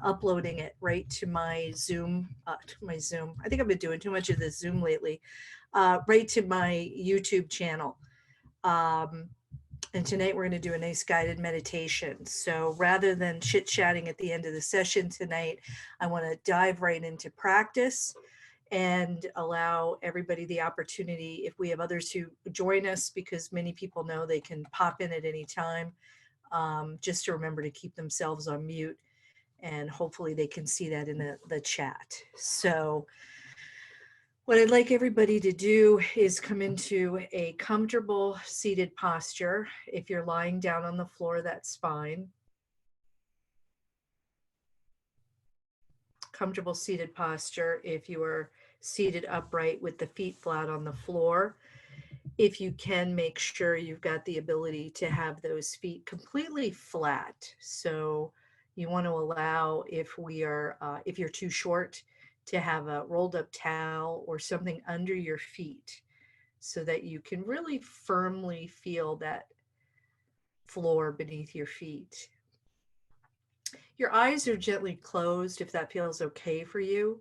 uploading it right to my Zoom, I think I've been doing too much of this Zoom lately, right to my YouTube channel. Um, and tonight we're going to do a nice guided meditation. So rather than chit chatting at the end of the session tonight, I want to dive right into practice and allow everybody the opportunity, if we have others who join us, because many people know they can pop in at any time, just to remember to keep themselves on mute, and hopefully they can see that in the chat. So what I'd like everybody to do is come into a comfortable seated posture. If you're lying down on the floor, that's fine. Comfortable seated posture if you are seated upright with the feet flat on the floor. If you can, make sure you've got the ability to have those feet completely flat. So you want to allow, if you're too short, to have a rolled up towel or something under your feet so that you can really firmly feel that floor beneath your feet. Your eyes are gently closed if that feels okay for you.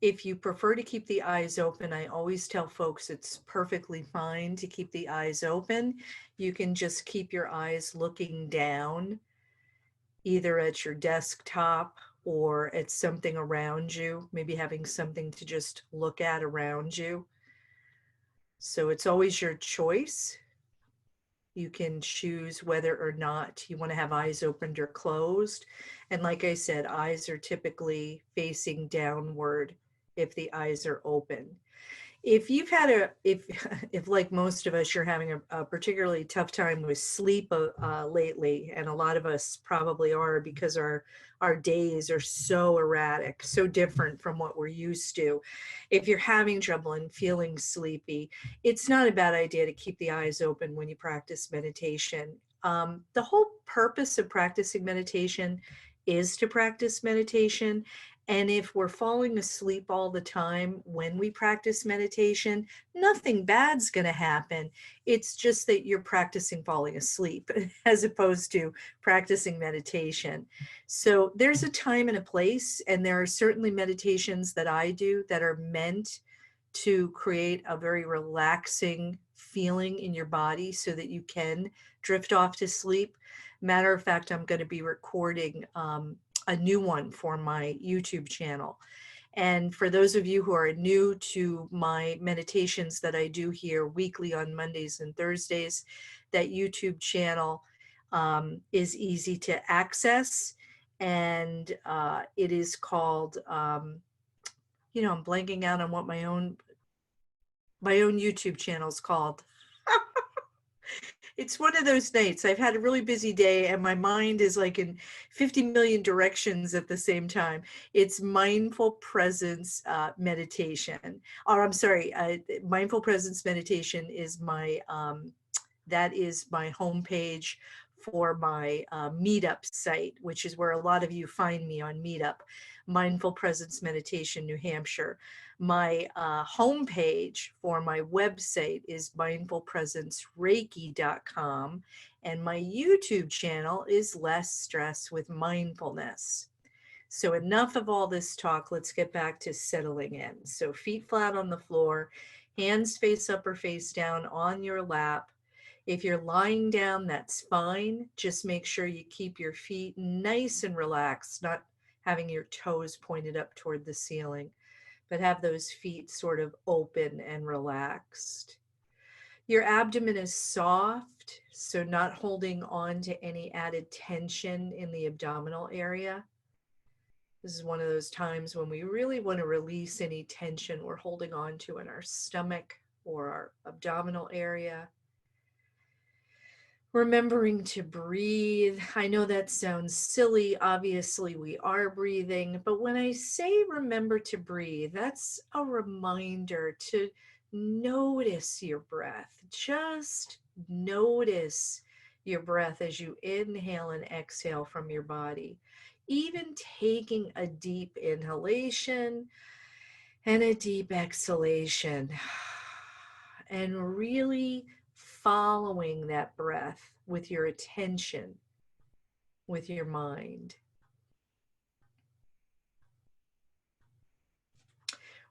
If you prefer to keep the eyes open, I always tell folks it's perfectly fine to keep the eyes open. You can just keep your eyes looking down, either at your desktop or at something around you, maybe having something to just look at around you. So it's always your choice. You can choose whether or not you want to have eyes opened or closed. And like I said, eyes are typically facing downward if the eyes are open. If you've had if like most of us, you're having a particularly tough time with sleep lately, and a lot of us probably are, because our days are so erratic, so different from what we're used to. If you're having trouble and feeling sleepy, it's not a bad idea to keep the eyes open when you practice meditation. The whole purpose of practicing meditation is to practice meditation. And if we're falling asleep all the time when we practice meditation, nothing bad's going to happen. It's just that you're practicing falling asleep as opposed to practicing meditation. So there's a time and a place, and there are certainly meditations that I do that are meant to create a very relaxing feeling in your body so that you can drift off to sleep. Matter of fact, I'm going to be recording a new one for my YouTube channel. And for those of you who are new to my meditations that I do here weekly on Mondays and Thursdays, that YouTube channel is easy to access. And it is called, I'm blanking out on what my own YouTube channel is called. It's one of those nights. I've had a really busy day and my mind is like in 50 million directions at the same time. It's mindful presence meditation. Or I'm sorry, mindful presence meditation is that is my homepage for my Meetup site, which is where a lot of you find me on Meetup, Mindful Presence Meditation, New Hampshire. My homepage for my website is mindfulpresencereiki.com, and my YouTube channel is Less Stress with Mindfulness. So enough of all this talk, let's get back to settling in. So feet flat on the floor, hands face up or face down on your lap. If you're lying down, that's fine. Just make sure you keep your feet nice and relaxed, not having your toes pointed up toward the ceiling, but have those feet sort of open and relaxed. Your abdomen is soft, so not holding on to any added tension in the abdominal area. This is one of those times when we really want to release any tension we're holding on to in our stomach or our abdominal area. Remembering to breathe. I know that sounds silly. Obviously, we are breathing, but when I say remember to breathe, that's a reminder to notice your breath. Just notice your breath as you inhale and exhale from your body. Even taking a deep inhalation and a deep exhalation, and really following that breath with your attention, with your mind.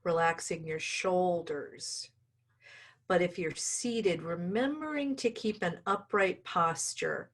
relaxing your shoulders. But if you're seated, remembering to keep an upright posture.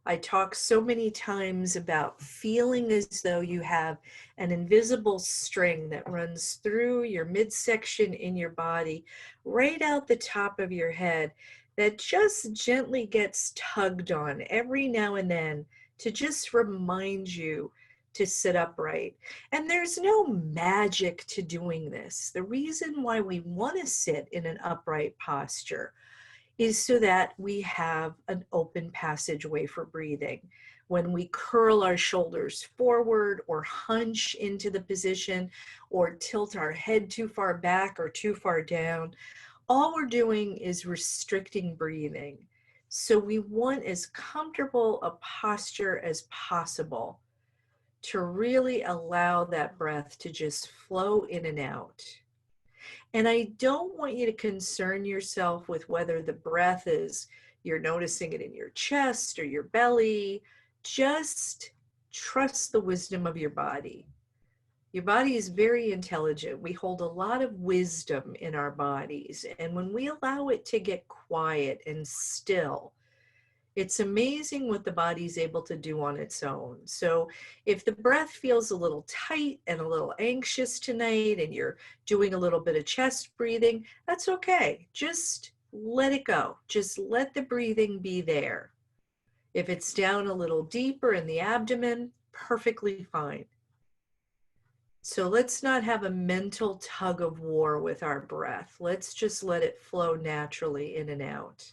I talk so many times about feeling as though you have an invisible string that runs through your midsection in your body, right out the top of your head, that just gently gets tugged on every now and then to just remind you to sit upright. And there's no magic to doing this. The reason why we want to sit in an upright posture is so that we have an open passageway for breathing. When we curl our shoulders forward or hunch into the position or tilt our head too far back or too far down, all we're doing is restricting breathing. So we want as comfortable a posture as possible to really allow that breath to just flow in and out. And I don't want you to concern yourself with whether the breath is, you're noticing it in your chest or your belly. Just trust the wisdom of your body. Your body is very intelligent. We hold a lot of wisdom in our bodies. And when we allow it to get quiet and still, it's amazing what the body's able to do on its own. So if the breath feels a little tight and a little anxious tonight and you're doing a little bit of chest breathing, that's okay. Just let it go. Just let the breathing be there. If it's down a little deeper in the abdomen, perfectly fine. So let's not have a mental tug of war with our breath. Let's just let it flow naturally in and out.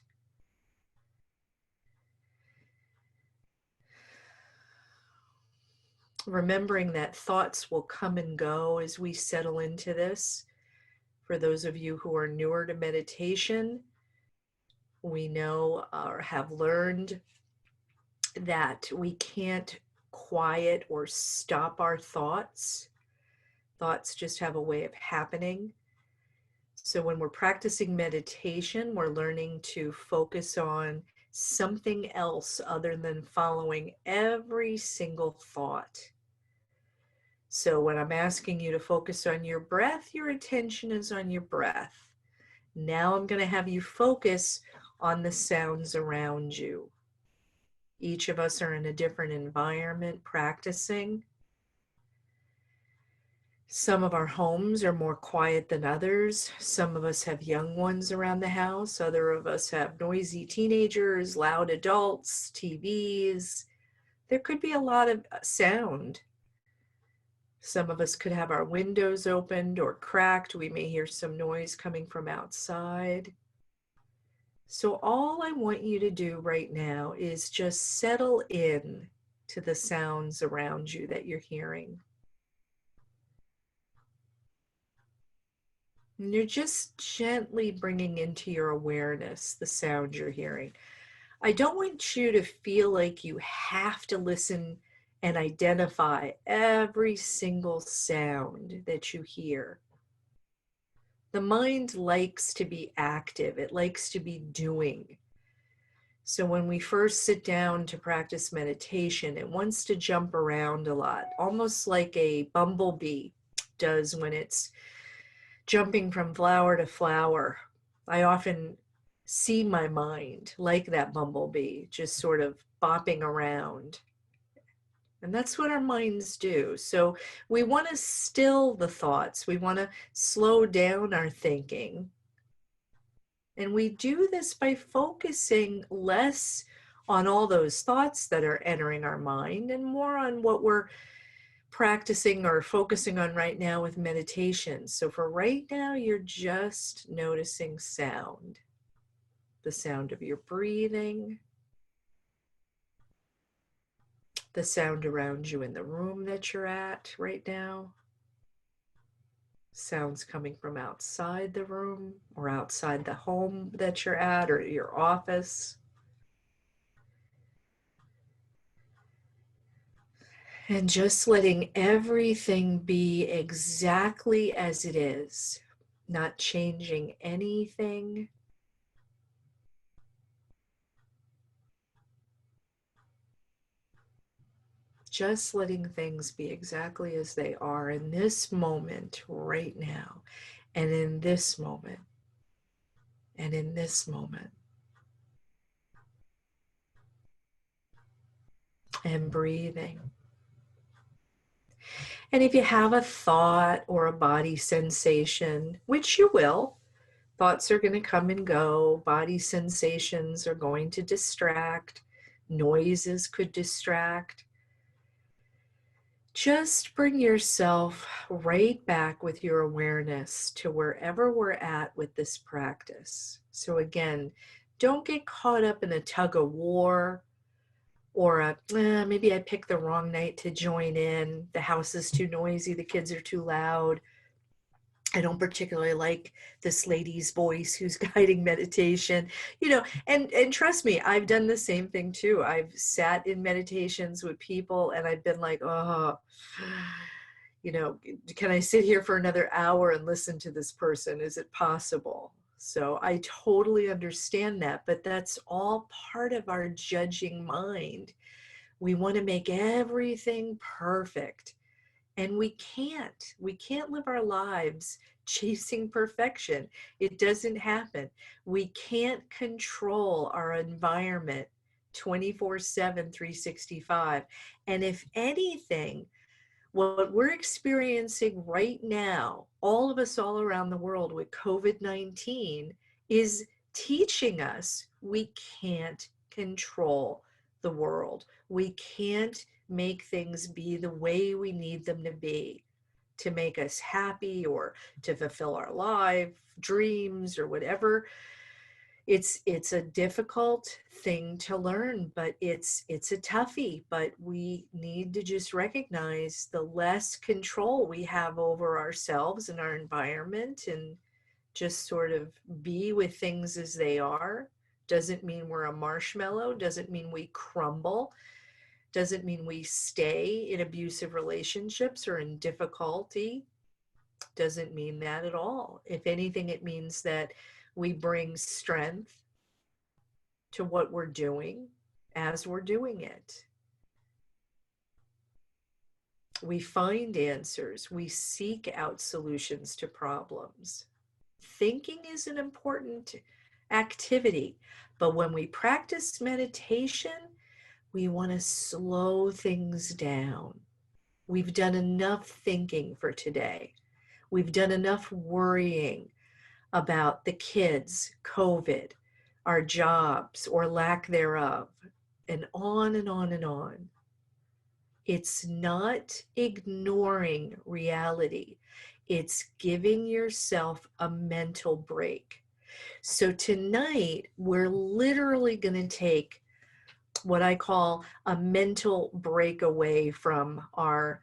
Remembering that thoughts will come and go as we settle into this. For those of you who are newer to meditation, we know or have learned that we can't quiet or stop our thoughts. Thoughts just have a way of happening. So when we're practicing meditation, we're learning to focus on something else other than following every single thought. So when I'm asking you to focus on your breath, your attention is on your breath. Now I'm going to have you focus on the sounds around you. Each of us are in a different environment practicing. Some of our homes are more quiet than others. Some of us have young ones around the house. Other of us have noisy teenagers, loud adults, TVs. There could be a lot of sound. Some of us could have our windows opened or cracked. We may hear some noise coming from outside. So all I want you to do right now is just settle in to the sounds around you that you're hearing. And you're just gently bringing into your awareness the sound you're hearing. I don't want you to feel like you have to listen and identify every single sound that you hear. The mind likes to be active. It likes to be doing. So when we first sit down to practice meditation, it wants to jump around a lot, almost like a bumblebee does when it's jumping from flower to flower. I often see my mind like that bumblebee, just sort of bopping around. And that's what our minds do. So we want to still the thoughts. We want to slow down our thinking. And we do this by focusing less on all those thoughts that are entering our mind and more on what we're practicing or focusing on right now with meditation. So for right now, you're just noticing sound, the sound of your breathing, the sound around you in the room that you're at right now, sounds coming from outside the room or outside the home that you're at or your office. And just letting everything be exactly as it is, not changing anything. just letting things be exactly as they are in this moment right now, and in this moment, and in this moment, and breathing. And if you have a thought or a body sensation, which you will, thoughts are going to come and go, body sensations are going to distract, noises could distract. Just bring yourself right back with your awareness to wherever we're at with this practice. So again, don't get caught up in a tug of war or maybe I picked the wrong night to join in. The house is too noisy. The kids are too loud. I don't particularly like this lady's voice who's guiding meditation, and trust me, I've done the same thing too. I've sat in meditations with people and I've been like, oh, you know, can I sit here for another hour and listen to this person? Is it possible? So I totally understand that, but that's all part of our judging mind. We want to make everything perfect. And we can't live our lives chasing perfection. It doesn't happen. We can't control our environment 24/7, 365. And if anything, what we're experiencing right now, all of us all around the world with COVID-19, is teaching us we can't control the world. We can't make things be the way we need them to be to make us happy or to fulfill our life dreams or whatever. It's a difficult thing to learn, but it's a toughie. But we need to just recognize the less control we have over ourselves and our environment, and just sort of be with things as they are. Doesn't mean we're a marshmallow, doesn't mean we crumble, doesn't mean we stay in abusive relationships or in difficulty. Doesn't mean that at all. If anything, it means that we bring strength to what we're doing as we're doing it. We find answers. We seek out solutions to problems. Thinking is an important activity, but when we practice meditation, we want to slow things down. We've done enough thinking for today. We've done enough worrying about the kids, COVID, our jobs or lack thereof, and on and on and on. It's not ignoring reality. It's giving yourself a mental break. So tonight, we're literally going to take what I call a mental break away from our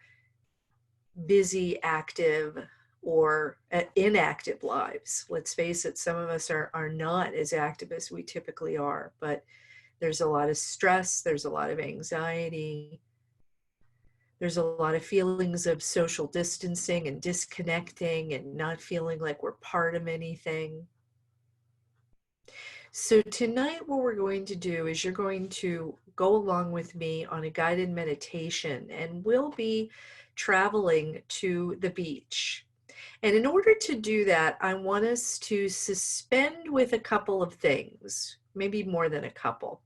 busy, active, or inactive lives. Let's face it, some of us are not as active as we typically are, but there's a lot of stress, there's a lot of anxiety, there's a lot of feelings of social distancing and disconnecting and not feeling like we're part of anything. So tonight what we're going to do is you're going to go along with me on a guided meditation, and we'll be traveling to the beach. And in order to do that, I want us to suspend with a couple of things, maybe more than a couple.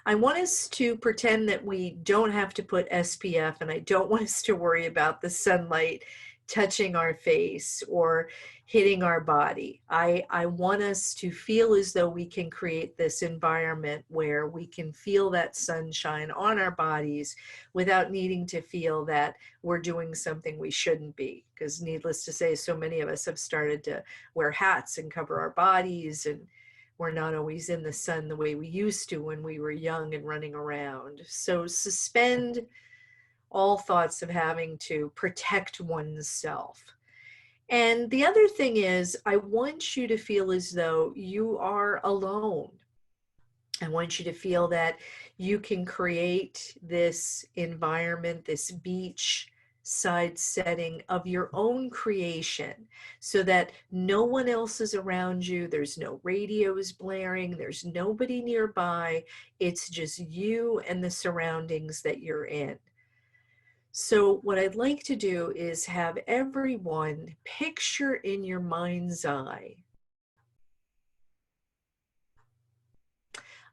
I want us to pretend that we don't have to put SPF, and I don't want us to worry about the sunlight touching our face or hitting our body. I want us to feel as though we can create this environment where we can feel that sunshine on our bodies without needing to feel that we're doing something we shouldn't be. Because needless to say, so many of us have started to wear hats and cover our bodies, and we're not always in the sun the way we used to when we were young and running around. So suspend all thoughts of having to protect oneself. And the other thing is, I want you to feel as though you are alone. I want you to feel that you can create this environment, this beach side setting of your own creation, so that no one else is around you. There's no radios blaring. There's nobody nearby. It's just you and the surroundings that you're in. So what I'd like to do is have everyone picture in your mind's eye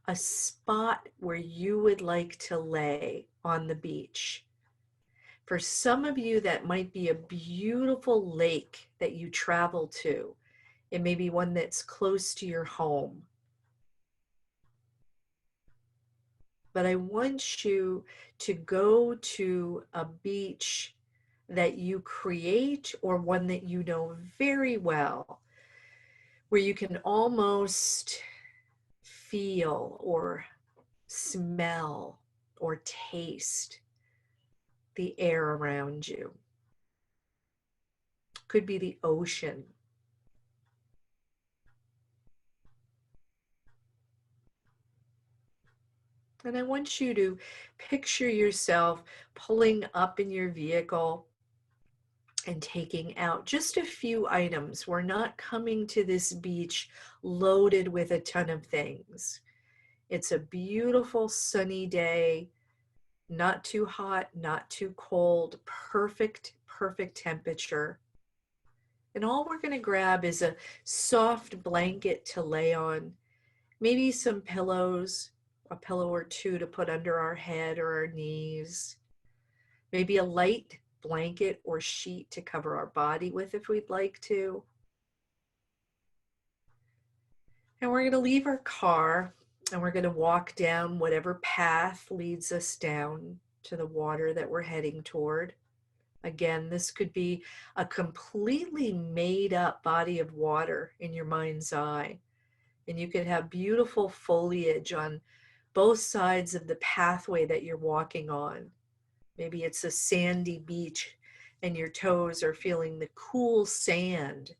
a spot where you would like to lay on the beach. For some of you, that might be a beautiful lake that you travel to. It may be one that's close to your home. But I want you to go to a beach that you create or one that you know very well, where you can almost feel or smell or taste the air around you. Could be the ocean. And I want you to picture yourself pulling up in your vehicle and taking out just a few items. We're not coming to this beach loaded with a ton of things. It's a beautiful sunny day, not too hot, not too cold, perfect temperature. And all we're going to grab is a soft blanket to lay on, maybe some pillows, a pillow or two to put under our head or our knees, maybe a light blanket or sheet to cover our body with if we'd like to. And we're going to leave our car and we're going to walk down whatever path leads us down to the water that we're heading toward. Again, this could be a completely made up body of water in your mind's eye. And you could have beautiful foliage on both sides of the pathway that you're walking on. Maybe it's a sandy beach and your toes are feeling the cool sand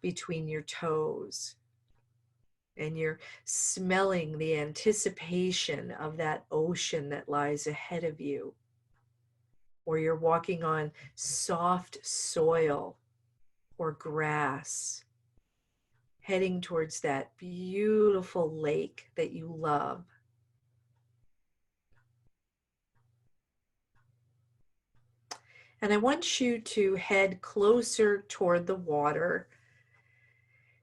between your toes. And you're smelling the anticipation of that ocean that lies ahead of you. Or you're walking on soft soil or grass, heading towards that beautiful lake that you love. And I want you to head closer toward the water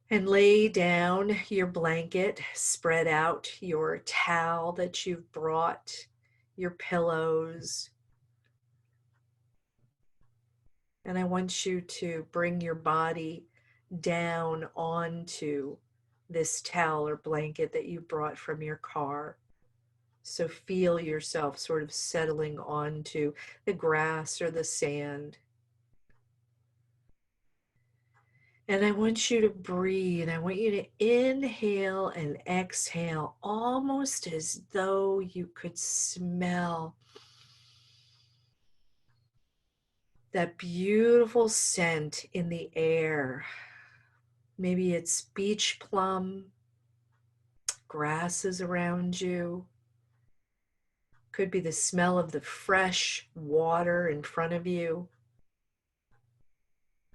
and lay down your blanket, spread out your towel that you've brought, your pillows. And I want you to bring your body down onto this towel or blanket that you brought from your car. So feel yourself sort of settling onto the grass or the sand. And I want you to breathe. I want you to inhale and exhale almost as though you could smell that beautiful scent in the air. Maybe it's beach plum, grasses around you. Could be the smell of the fresh water in front of you.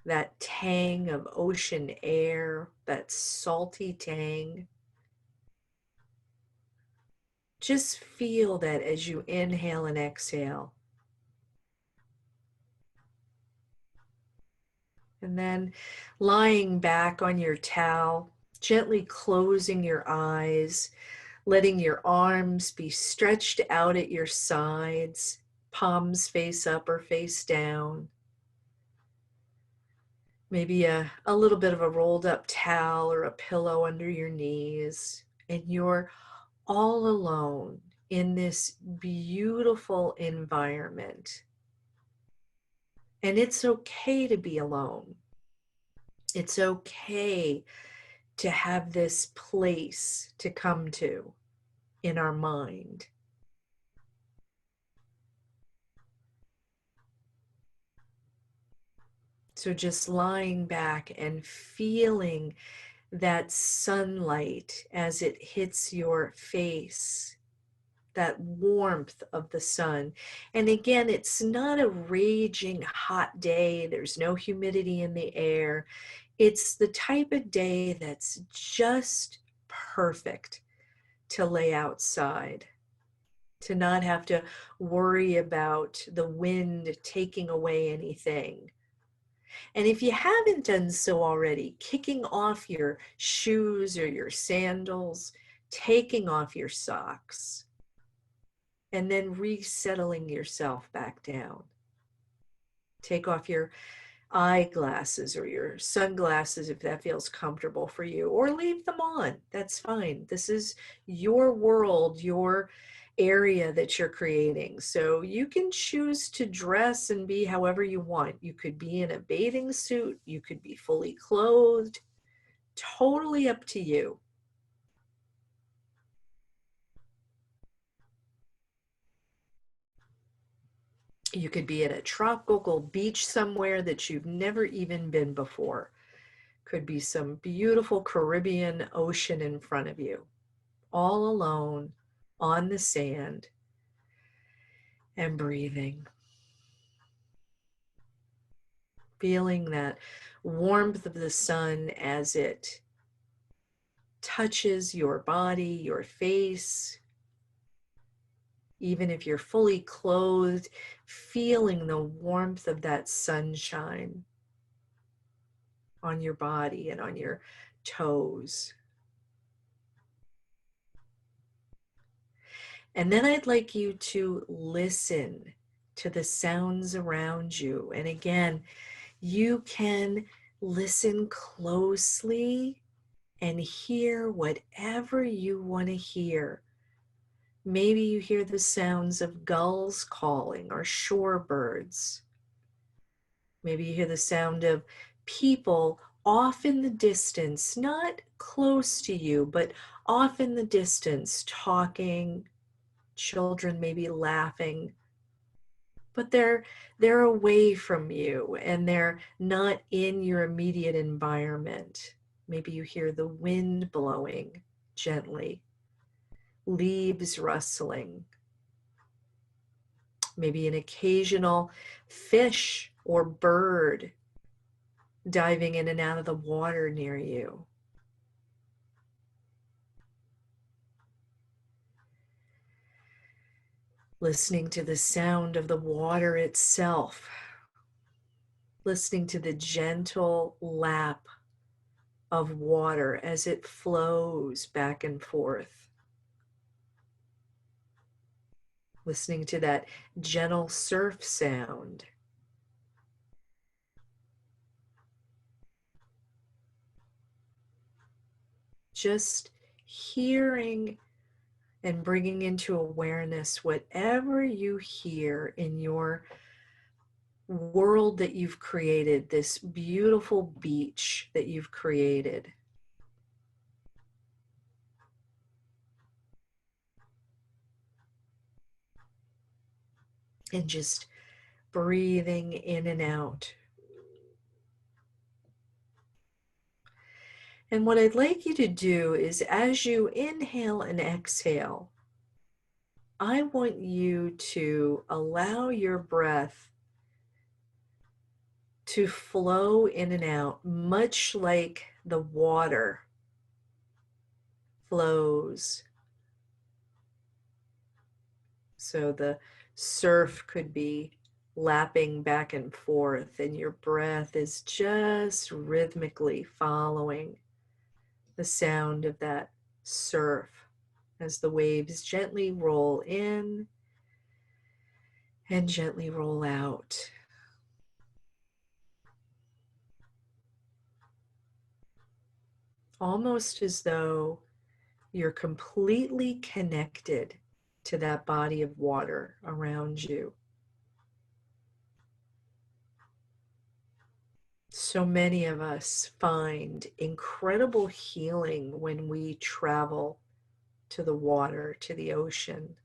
That tang of ocean air, that salty tang. Just feel that as you inhale and exhale. And then lying back on your towel, gently closing your eyes, letting your arms be stretched out at your sides, palms face up or face down. Maybe a little bit of a rolled up towel or a pillow under your knees. And you're all alone in this beautiful environment. And it's okay to be alone. It's okay to have this place to come to in our mind. So just lying back and feeling that sunlight as it hits your face, that warmth of the sun. And again, it's not a raging hot day. There's no humidity in the air. It's the type of day that's just perfect to lay outside. to not have to worry about the wind taking away anything. And if you haven't done so already, kicking off your shoes or your sandals, taking off your socks, and then resettling yourself back down. Take off your eyeglasses or your sunglasses if that feels comfortable for you, or leave them on. That's fine. This is your world, your area that you're creating. So you can choose to dress and be however you want. You could be in a bathing suit, you could be fully clothed, totally up to you. You could be at a tropical beach somewhere that you've never even been before. Could be some beautiful Caribbean ocean in front of you, all alone on the sand and breathing. Feeling that warmth of the sun as it touches your body, your face. Even if you're fully clothed, feeling the warmth of that sunshine on your body and on your toes. And then I'd like you to listen to the sounds around you. And again, you can listen closely and hear whatever you want to hear. Maybe you hear the sounds of gulls calling or shorebirds. Maybe you hear the sound of people off in the distance, not close to you, but off in the distance, talking, children maybe laughing, but they're away from you and they're not in your immediate environment. Maybe you hear the wind blowing gently, leaves rustling, maybe an occasional fish or bird diving in and out of the water near you. Listening to the sound of the water itself, listening to the gentle lap of water as it flows back and forth. Listening to that gentle surf sound. Just hearing and bringing into awareness whatever you hear in your world that you've created, this beautiful beach that you've created. And just breathing in and out. And what I'd like you to do is, as you inhale and exhale, I want you to allow your breath to flow in and out, much like the water flows. So the surf could be lapping back and forth, and your breath is just rhythmically following the sound of that surf as the waves gently roll in and gently roll out. Almost as though you're completely connected to that body of water around you. So many of us find incredible healing when we travel to the water, to the ocean.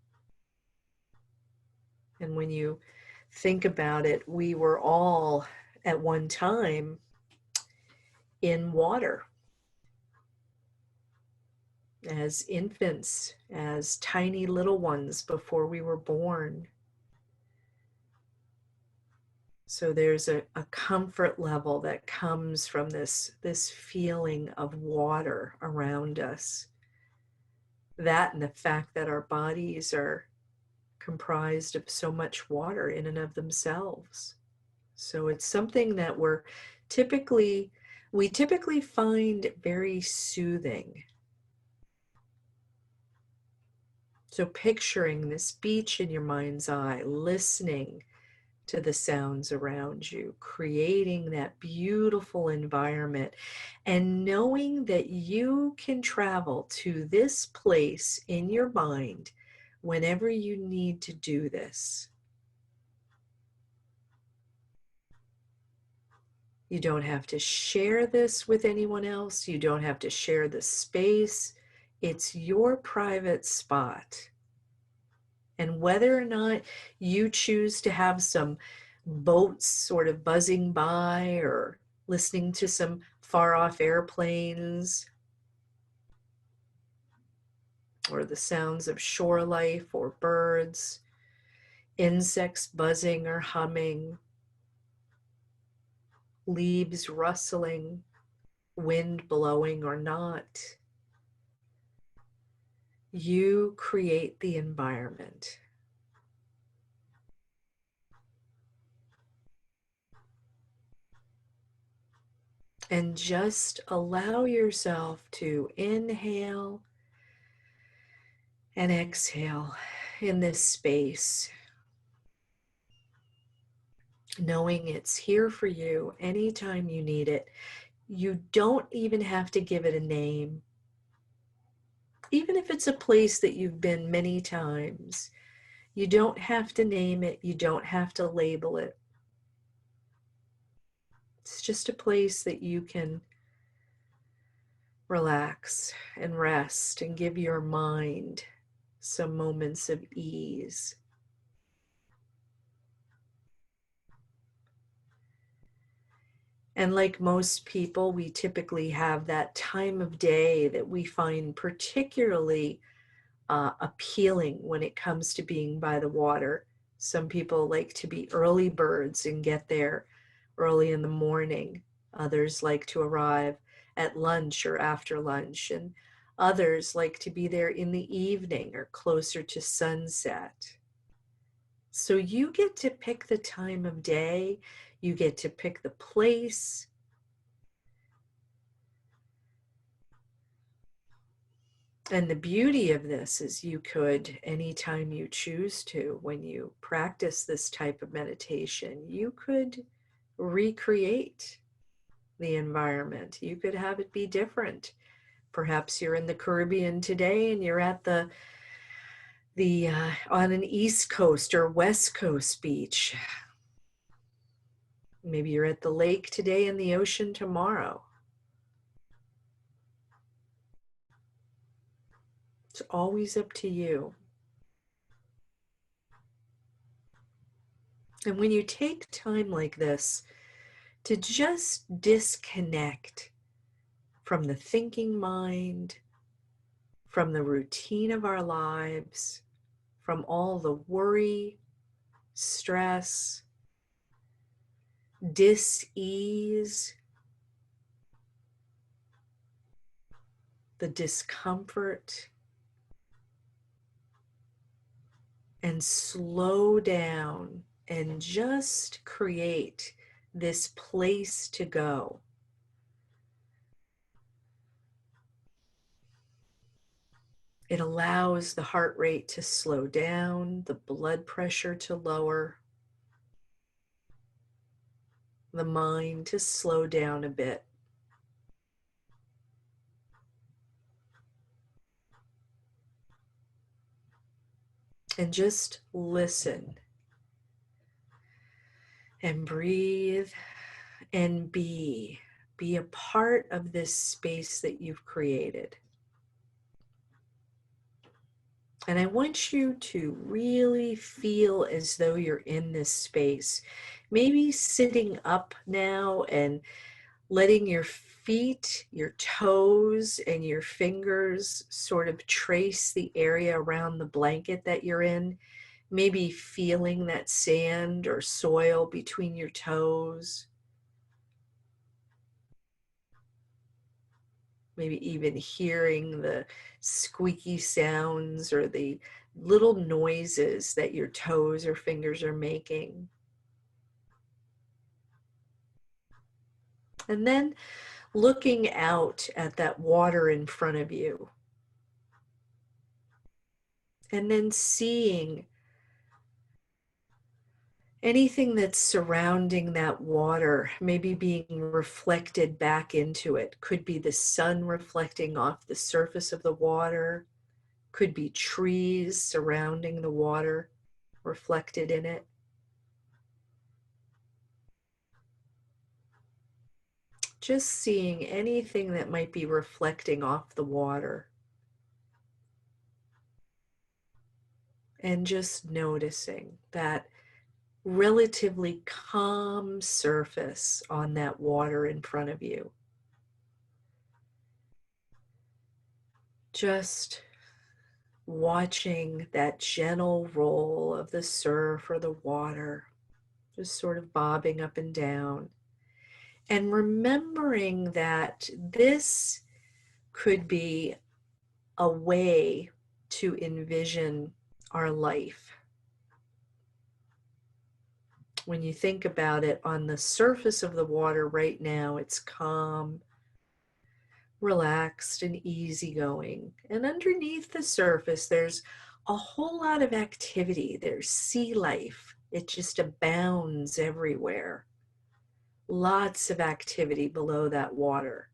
And when you think about it, we were all at one time in water as infants, as tiny little ones before we were born. So there's a comfort level that comes from this feeling of water around us. That and the fact that our bodies are comprised of so much water in and of themselves. So it's something that we typically find very soothing. So picturing this beach in your mind's eye, listening to the sounds around you, creating that beautiful environment, and knowing that you can travel to this place in your mind whenever you need to do this. You don't have to share this with anyone else. You don't have to share the space. It's your private spot. And whether or not you choose to have some boats sort of buzzing by or listening to some far off airplanes or the sounds of shore life or birds, insects buzzing or humming, leaves rustling, wind blowing or not, you create the environment. And just allow yourself to inhale and exhale in this space, knowing it's here for you anytime you need it. You don't even have to give it a name. Even if it's a place that you've been many times, you don't have to name it, you don't have to label it. It's just a place that you can relax and rest and give your mind some moments of ease. And like most people, we typically have that time of day that we find particularly appealing when it comes to being by the water. Some people like to be early birds and get there early in the morning. Others like to arrive at lunch or after lunch. And others like to be there in the evening or closer to sunset. So you get to pick the time of day, you get to pick the place. And the beauty of this is you could, anytime you choose to, when you practice this type of meditation, you could recreate the environment. You could have it be different. Perhaps you're in the Caribbean today and you're at the on an East Coast or West Coast beach. Maybe you're at the lake today and the ocean tomorrow. It's always up to you. And when you take time like this to just disconnect from the thinking mind, from the routine of our lives, from all the worry, stress, dis-ease, the discomfort, and slow down and just create this place to go. It allows the heart rate to slow down, the blood pressure to lower, the mind to slow down a bit. And just listen and breathe and be a part of this space that you've created. And I want you to really feel as though you're in this space. Maybe sitting up now and letting your feet, your toes, and your fingers sort of trace the area around the blanket that you're in. Maybe feeling that sand or soil between your toes. maybe even hearing the squeaky sounds or the little noises that your toes or fingers are making. And then looking out at that water in front of you, and then seeing anything that's surrounding that water, maybe being reflected back into it. Could be the sun reflecting off the surface of the water, could be trees surrounding the water, reflected in it. Just seeing anything that might be reflecting off the water. And just noticing that relatively calm surface on that water in front of you. Just watching that gentle roll of the surf or the water, just sort of bobbing up and down. And remembering that this could be a way to envision our life. When you think about it, on the surface of the water right now, it's calm, relaxed, and easygoing. And underneath the surface, there's a whole lot of activity. There's sea life. It just abounds everywhere. Lots of activity below that water.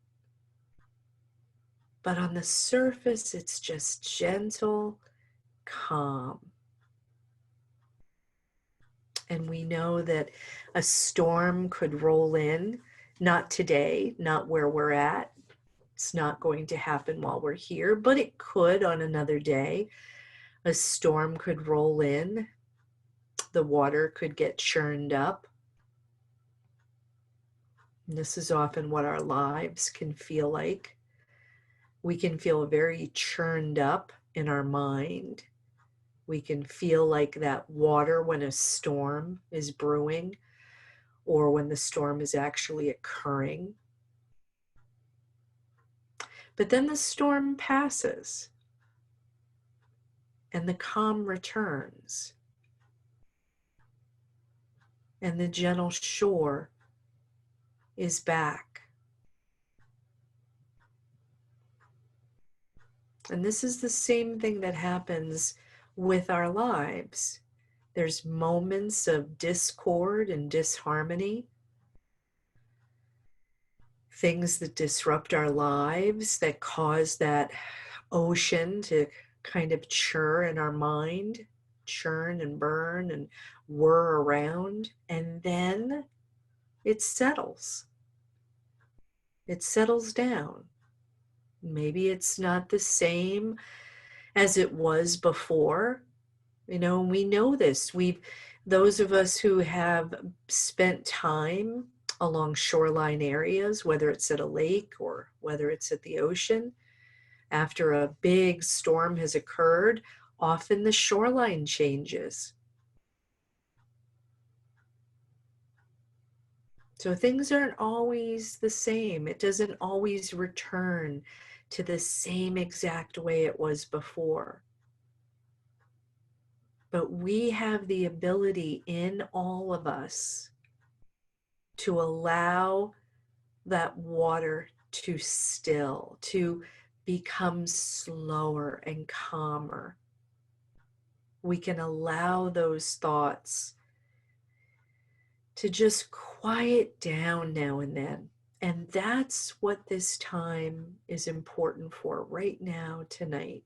But on the surface, it's just gentle, calm. And we know that a storm could roll in, not today, not where we're at. It's not going to happen while we're here, but it could on another day. A storm could roll in. The water could get churned up. And this is often what our lives can feel like. We can feel very churned up in our mind. We can feel like that water when a storm is brewing or when the storm is actually occurring. But then the storm passes and the calm returns and the gentle shore is back. And this is the same thing that happens with our lives. There's moments of discord and disharmony, things that disrupt our lives, that cause that ocean to kind of churn in our mind, churn and burn and whir around, and then it settles. It settles down. Maybe it's not the same as it was before. You know, we know this. Those of us who have spent time along shoreline areas, whether it's at a lake or whether it's at the ocean, after a big storm has occurred, often the shoreline changes. So things aren't always the same. It doesn't always return to the same exact way it was before. But we have the ability in all of us to allow that water to still, to become slower and calmer. We can allow those thoughts to just quiet down now and then. And that's what this time is important for right now, tonight.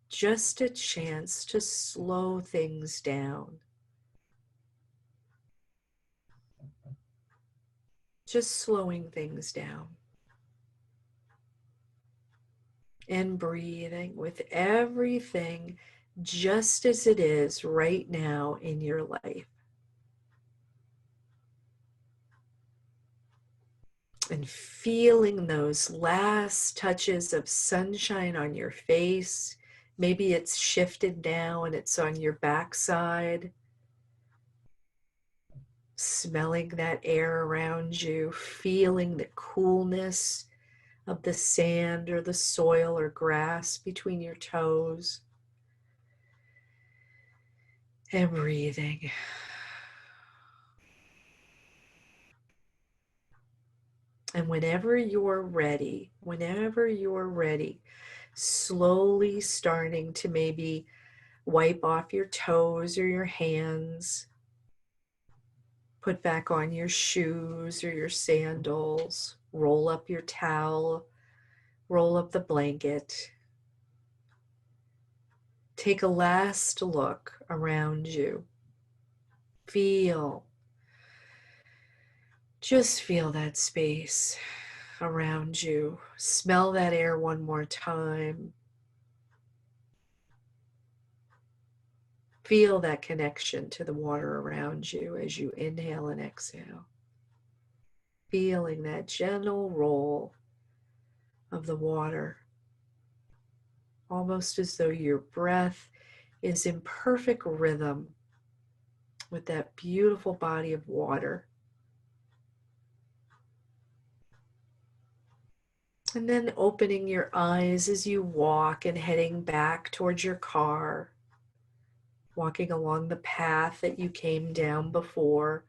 Just a chance to slow things down. Just slowing things down. And breathing with everything just as it is right now in your life. And feeling those last touches of sunshine on your face. Maybe it's shifted now and it's on your backside. Smelling that air around you, feeling the coolness of the sand or the soil or grass between your toes. And breathing. And whenever you're ready, slowly starting to maybe wipe off your toes or your hands, put back on your shoes or your sandals, roll up your towel, roll up the blanket. Take a last look around you. Just feel that space around you. Smell that air one more time. Feel that connection to the water around you as you inhale and exhale. Feeling that gentle roll of the water, almost as though your breath is in perfect rhythm with that beautiful body of water. And then opening your eyes as you walk and heading back towards your car, walking along the path that you came down before,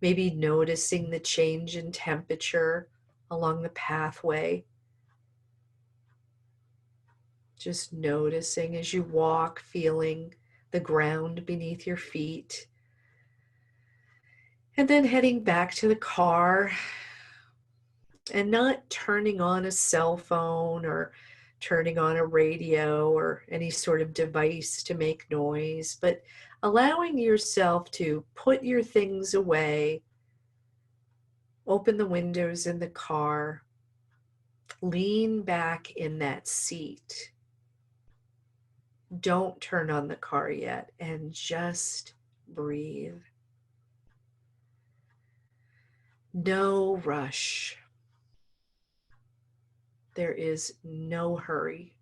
maybe noticing the change in temperature along the pathway. Just noticing as you walk, feeling the ground beneath your feet. And then heading back to the car and not turning on a cell phone or turning on a radio or any sort of device to make noise, but allowing yourself to put your things away, open the windows in the car, lean back in that seat. Don't turn on the car yet and just breathe. No rush. There is no hurry.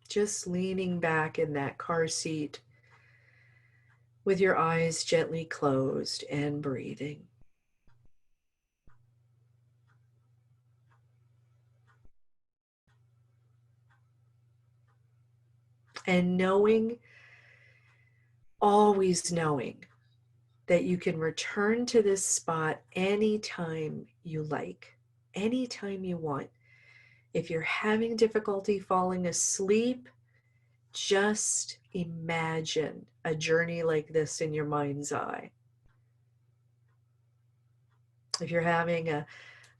Just leaning back in that car seat with your eyes gently closed and breathing. And knowing, always knowing, that you can return to this spot anytime you like, anytime you want. If you're having difficulty falling asleep, just imagine a journey like this in your mind's eye. If you're having a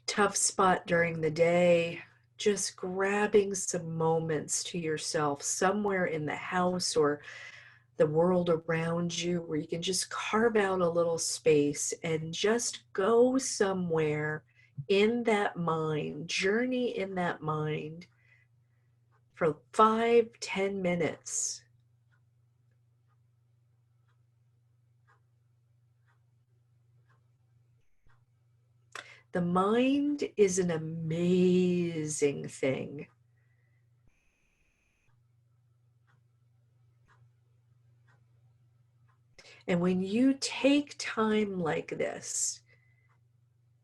tough spot during the day, just grabbing some moments to yourself somewhere in the house or the world around you where you can just carve out a little space and just go somewhere in that mind, journey in that mind for 5-10 minutes. The mind is an amazing thing. And when you take time like this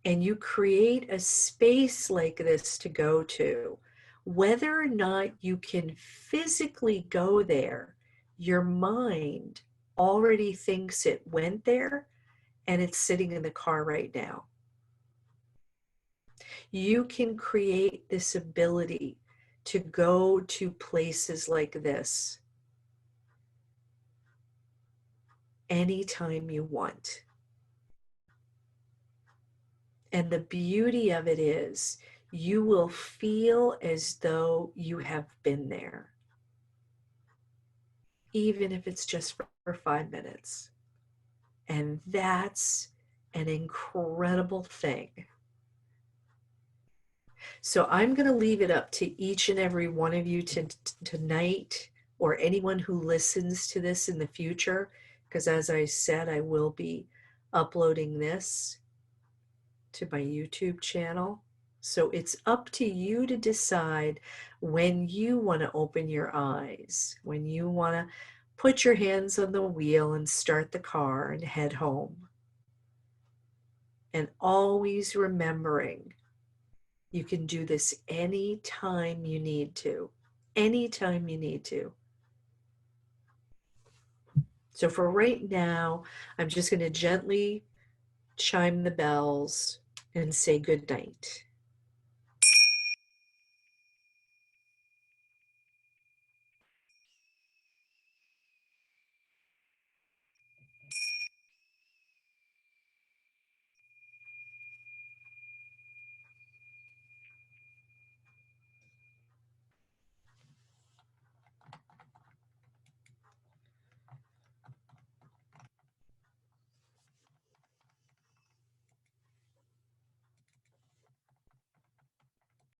and you create a space like this to go to, whether or not you can physically go there, your mind already thinks it went there and it's sitting in the car right now. You can create this ability to go to places like this anytime you want. And the beauty of it is you will feel as though you have been there, even if it's just for 5 minutes. And that's an incredible thing. So I'm going to leave it up to each and every one of you tonight, or anyone who listens to this in the future, because as I said, I will be uploading this to my YouTube channel. So it's up to you to decide when you want to open your eyes, when you want to put your hands on the wheel and start the car and head home. And always remembering you can do this anytime you need to. Anytime you need to. So for right now, I'm just going to gently chime the bells and say good night.